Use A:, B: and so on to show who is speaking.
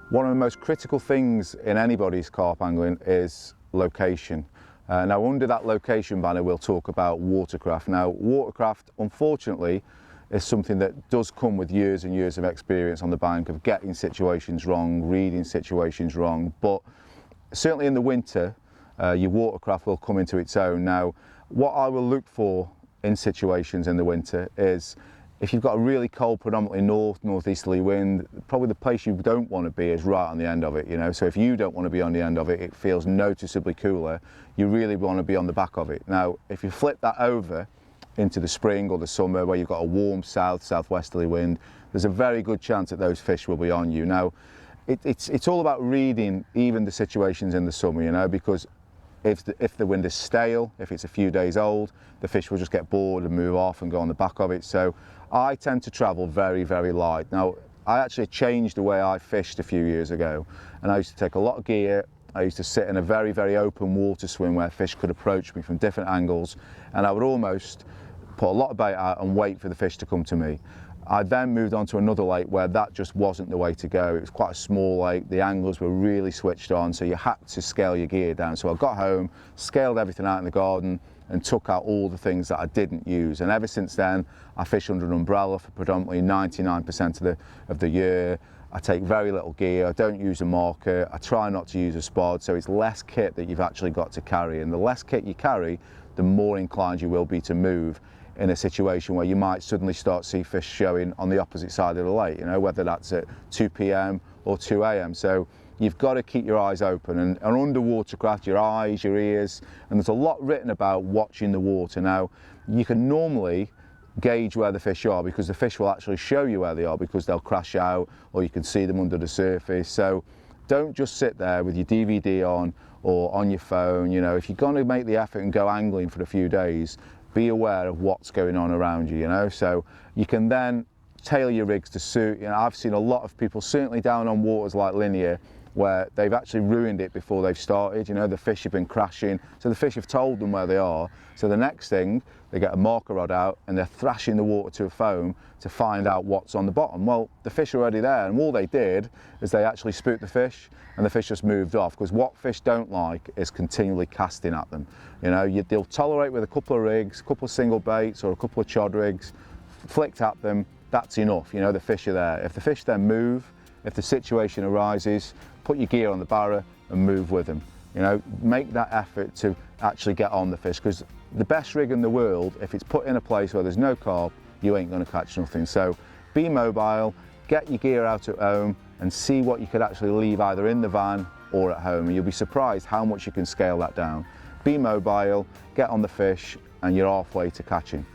A: One of the most critical things in anybody's carp angling is location. Now under that location banner we'll talk about watercraft. Now watercraft unfortunately is something that does come with years and years of experience on the bank of getting situations wrong, reading situations wrong, but certainly in the winter your watercraft will come into its own. Now what I will look for in situations in the winter is if you've got a really cold, predominantly northeasterly wind, probably the place you don't want to be is right on the end of it, you know. So if you don't want to be on the end of it, it feels noticeably cooler, you really want to be on the back of it. Now, if you flip that over into the spring or the summer where you've got a warm southwesterly wind, there's a very good chance that those fish will be on you. Now, it's all about reading even the situations in the summer, you know, because if the wind is stale, if it's a few days old, the fish will just get bored and move off and go on the back of it. So I tend to travel very, very light. Now, I actually changed the way I fished a few years ago, and I used to take a lot of gear. I used to sit in a very, very open water swim where fish could approach me from different angles, and I would almost put a lot of bait out and wait for the fish to come to me. I then moved on to another lake where that just wasn't the way to go. It was quite a small lake, the anglers were really switched on, so you had to scale your gear down. So I got home, scaled everything out in the garden and took out all the things that I didn't use. And ever since then, I fish under an umbrella for predominantly 99% of the year. I take very little gear, I don't use a marker, I try not to use a spod, so it's less kit that you've actually got to carry. And the less kit you carry, the more inclined you will be to move in a situation where you might suddenly start to see fish showing on the opposite side of the lake, you know, whether that's at 2 p.m. or 2 a.m. So you've got to keep your eyes open, and under watercraft, your eyes, your ears, and there's a lot written about watching the water. Now, you can normally gauge where the fish are because the fish will actually show you where they are because they'll crash out or you can see them under the surface. So don't just sit there with your DVD on or on your phone. You know, if you're going to make the effort and go angling for a few days, be aware of what's going on around you, you know, so you can then tailor your rigs to suit. You know, I've seen a lot of people, certainly down on waters like Linear, where they've actually ruined it before they've started. You know, the fish have been crashing, so the fish have told them where they are. So the next thing, they get a marker rod out and they're thrashing the water to a foam to find out what's on the bottom. Well, the fish are already there, and all they did is they actually spooked the fish, and the fish just moved off, because what fish don't like is continually casting at them. You know, they'll tolerate with a couple of rigs, a couple of single baits or a couple of chod rigs, flicked at them, that's enough. You know, the fish are there. If the fish then move, if the situation arises, put your gear on the barra and move with them. You know, make that effort to actually get on the fish, because the best rig in the world, if it's put in a place where there's no carp, you ain't going to catch nothing. So be mobile, get your gear out at home and see what you could actually leave either in the van or at home, and you'll be surprised how much you can scale that down. Be mobile, get on the fish, and you're halfway to catching.